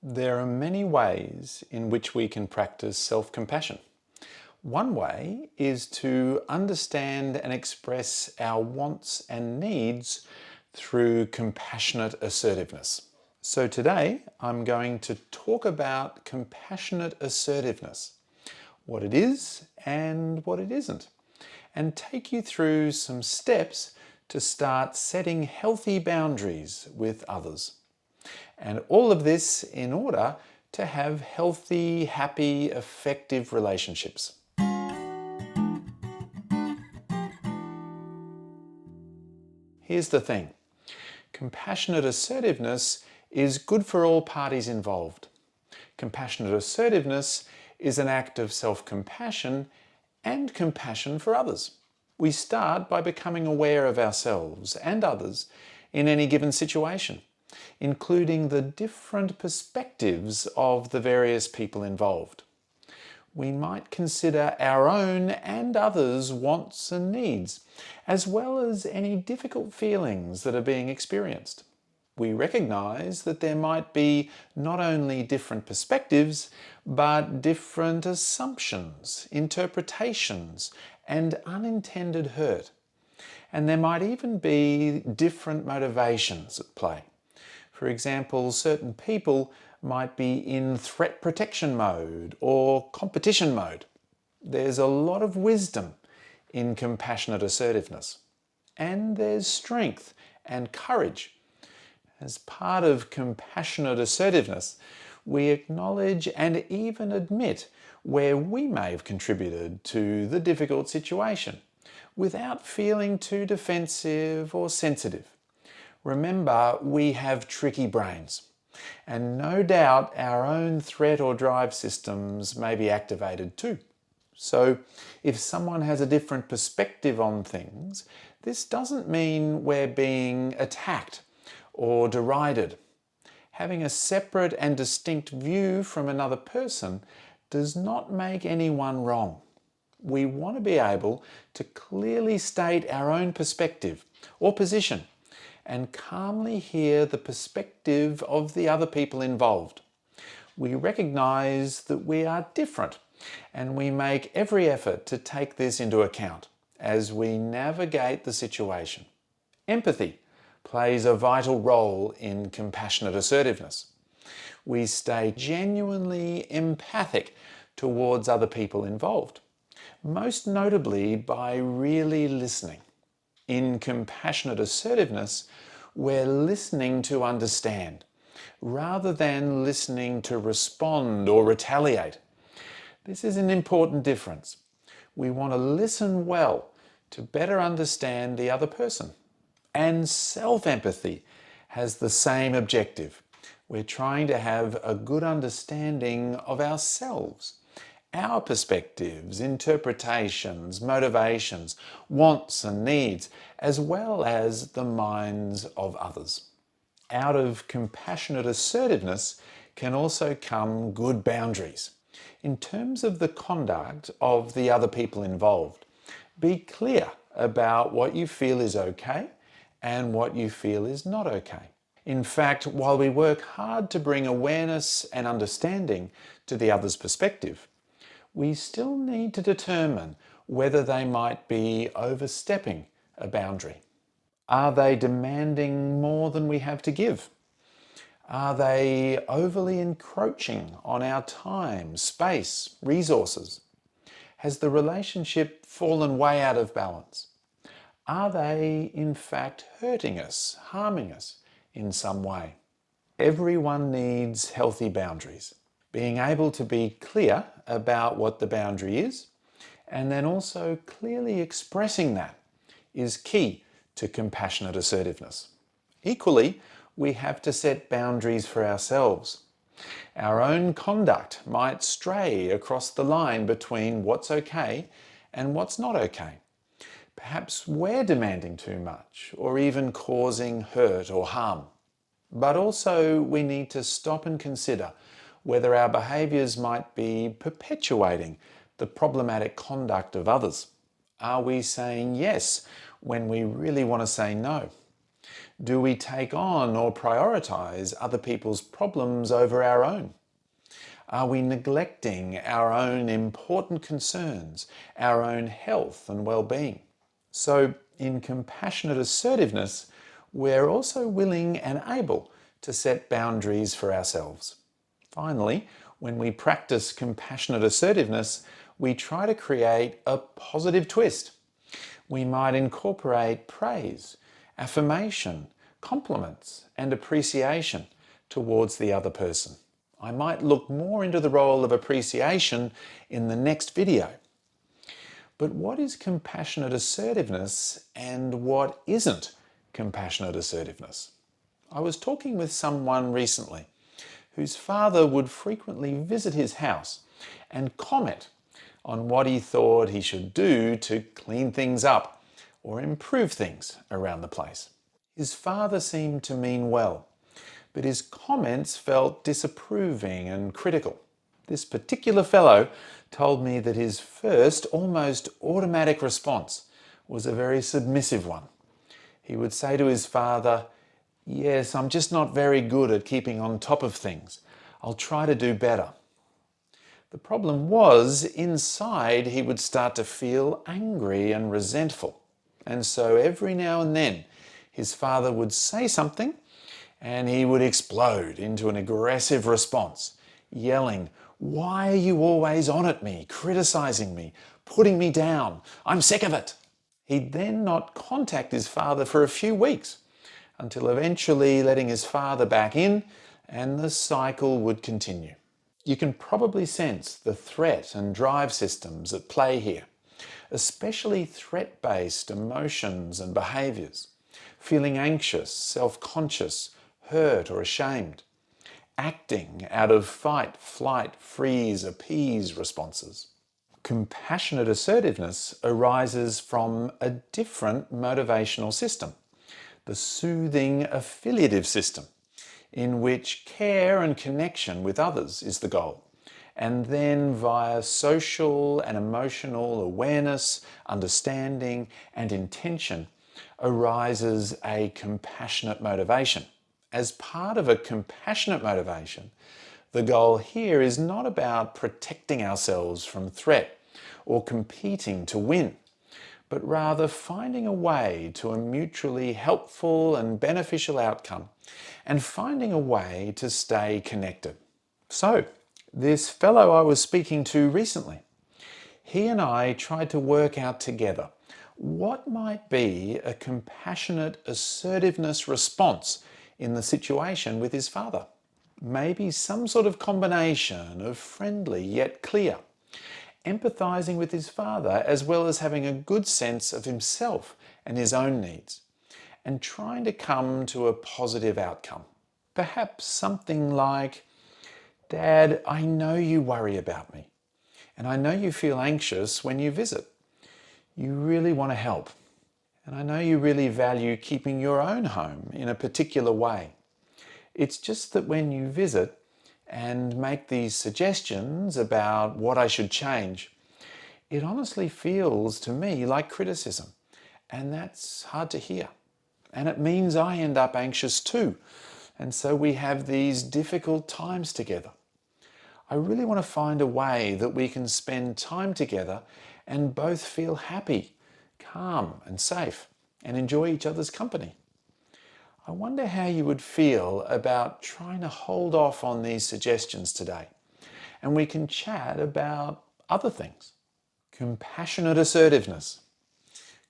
There are many ways in which we can practice self-compassion. One way is to understand and express our wants and needs through compassionate assertiveness. So today I'm going to talk about compassionate assertiveness, what it is and what it isn't, and take you through some steps to start setting healthy boundaries with others. And all of this in order to have healthy, happy, effective relationships. Here's the thing. Compassionate assertiveness is good for all parties involved. Compassionate assertiveness is an act of self-compassion and compassion for others. We start by becoming aware of ourselves and others in any given situation, including the different perspectives of the various people involved. We might consider our own and others' wants and needs, as well as any difficult feelings that are being experienced. We recognize that there might be not only different perspectives, but different assumptions, interpretations, and unintended hurt. And there might even be different motivations at play. For example, certain people might be in threat protection mode or competition mode. There's a lot of wisdom in compassionate assertiveness. And there's strength and courage. As part of compassionate assertiveness, we acknowledge and even admit where we may have contributed to the difficult situation without feeling too defensive or sensitive. Remember, we have tricky brains, and no doubt our own threat or drive systems may be activated too. So if someone has a different perspective on things, this doesn't mean we're being attacked or derided. Having a separate and distinct view from another person does not make anyone wrong. We want to be able to clearly state our own perspective or position and calmly hear the perspective of the other people involved. We recognize that we are different, and we make every effort to take this into account as we navigate the situation. Empathy plays a vital role in compassionate assertiveness. We stay genuinely empathic towards other people involved, most notably by really listening. In compassionate assertiveness, we're listening to understand, rather than listening to respond or retaliate. This is an important difference. We want to listen well to better understand the other person. And self-empathy has the same objective. We're trying to have a good understanding of ourselves, our perspectives, interpretations, motivations, wants and needs, as well as the minds of others. Out of compassionate assertiveness can also come good boundaries. In terms of the conduct of the other people involved, be clear about what you feel is okay and what you feel is not okay. In fact, while we work hard to bring awareness and understanding to the other's perspective, we still need to determine whether they might be overstepping a boundary. Are they demanding more than we have to give? Are they overly encroaching on our time, space, resources? Has the relationship fallen way out of balance? Are they, in fact, hurting us, harming us in some way? Everyone needs healthy boundaries. Being able to be clear about what the boundary is, and then also clearly expressing that, is key to compassionate assertiveness. Equally, we have to set boundaries for ourselves. Our own conduct might stray across the line between what's okay and what's not okay. Perhaps we're demanding too much, or even causing hurt or harm. But also we need to stop and consider whether our behaviours might be perpetuating the problematic conduct of others. Are we saying yes when we really want to say no? Do we take on or prioritize other people's problems over our own? Are we neglecting our own important concerns, our own health and well-being? So, in compassionate assertiveness, we're also willing and able to set boundaries for ourselves. Finally, when we practice compassionate assertiveness, we try to create a positive twist. We might incorporate praise, affirmation, compliments, and appreciation towards the other person. I might look more into the role of appreciation in the next video. But what is compassionate assertiveness and what isn't compassionate assertiveness? I was talking with someone recently whose father would frequently visit his house and comment on what he thought he should do to clean things up or improve things around the place. His father seemed to mean well, but his comments felt disapproving and critical. This particular fellow told me that his first, almost automatic response was a very submissive one. He would say to his father, "Yes, I'm just not very good at keeping on top of things. I'll try to do better." The problem was, inside he would start to feel angry and resentful. And so every now and then his father would say something and he would explode into an aggressive response, yelling, "Why are you always on at me, criticizing me, putting me down? I'm sick of it." He'd then not contact his father for a few weeks, until eventually letting his father back in, and the cycle would continue. You can probably sense the threat and drive systems at play here, especially threat-based emotions and behaviours, feeling anxious, self-conscious, hurt or ashamed, acting out of fight, flight, freeze, appease responses. Compassionate assertiveness arises from a different motivational system, the soothing affiliative system, in which care and connection with others is the goal, and then via social and emotional awareness, understanding, and intention arises a compassionate motivation. As part of a compassionate motivation, the goal here is not about protecting ourselves from threat or competing to win, but rather finding a way to a mutually helpful and beneficial outcome and finding a way to stay connected. So, this fellow I was speaking to recently, he and I tried to work out together what might be a compassionate assertiveness response in the situation with his father. Maybe some sort of combination of friendly yet clear, empathizing with his father as well as having a good sense of himself and his own needs, and trying to come to a positive outcome. Perhaps something like, "Dad, I know you worry about me, and I know you feel anxious when you visit. You really want to help, and I know you really value keeping your own home in a particular way. It's just that when you visit and make these suggestions about what I should change, it honestly feels to me like criticism, and that's hard to hear. And it means I end up anxious too, and so we have these difficult times together. I really want to find a way that we can spend time together and both feel happy, calm and safe, and enjoy each other's company. I wonder how you would feel about trying to hold off on these suggestions today, and we can chat about other things." Compassionate assertiveness.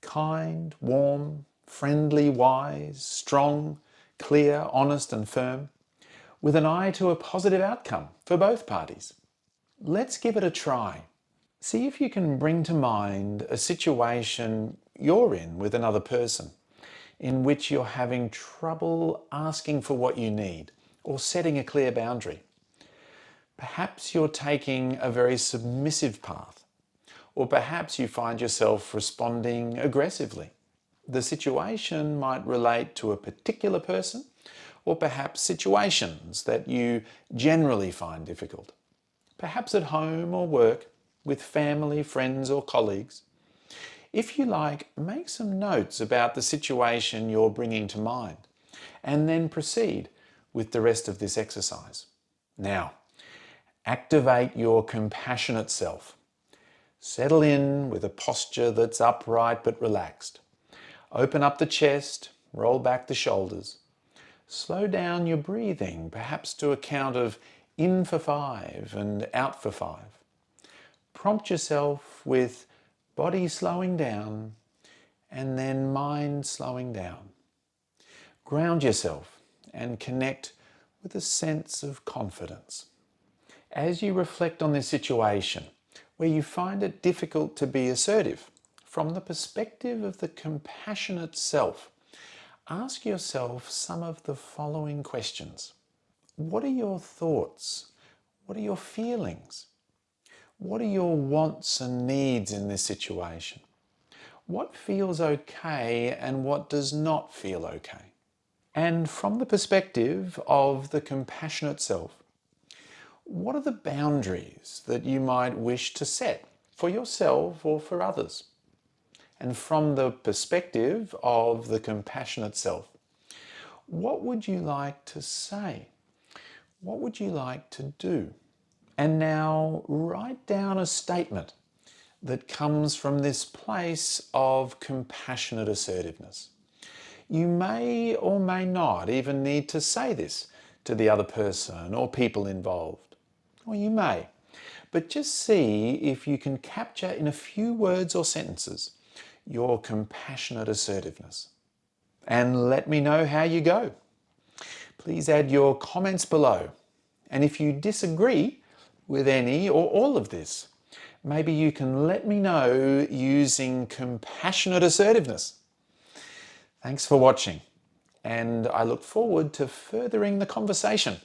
Kind, warm, friendly, wise, strong, clear, honest and firm, with an eye to a positive outcome for both parties. Let's give it a try. See if you can bring to mind a situation you're in with another person in which you're having trouble asking for what you need or setting a clear boundary. Perhaps you're taking a very submissive path, or perhaps you find yourself responding aggressively. The situation might relate to a particular person, or perhaps situations that you generally find difficult. Perhaps at home or work, with family, friends or colleagues. If you like, make some notes about the situation you're bringing to mind and then proceed with the rest of this exercise. Now, activate your compassionate self. Settle in with a posture that's upright but relaxed. Open up the chest, roll back the shoulders. Slow down your breathing, perhaps to a count of in for 5 and out for 5. Prompt yourself with body slowing down and then mind slowing down. Ground yourself and connect with a sense of confidence. As you reflect on this situation where you find it difficult to be assertive, from the perspective of the compassionate self, ask yourself some of the following questions. What are your thoughts? What are your feelings? What are your wants and needs in this situation? What feels okay and what does not feel okay? And from the perspective of the compassionate self, what are the boundaries that you might wish to set for yourself or for others? And from the perspective of the compassionate self, what would you like to say? What would you like to do? And now write down a statement that comes from this place of compassionate assertiveness. You may or may not even need to say this to the other person or people involved. Or you may. But just see if you can capture in a few words or sentences your compassionate assertiveness. And let me know how you go. Please add your comments below. And if you disagree with any or all of this, maybe you can let me know using compassionate assertiveness. Thanks for watching, and I look forward to furthering the conversation.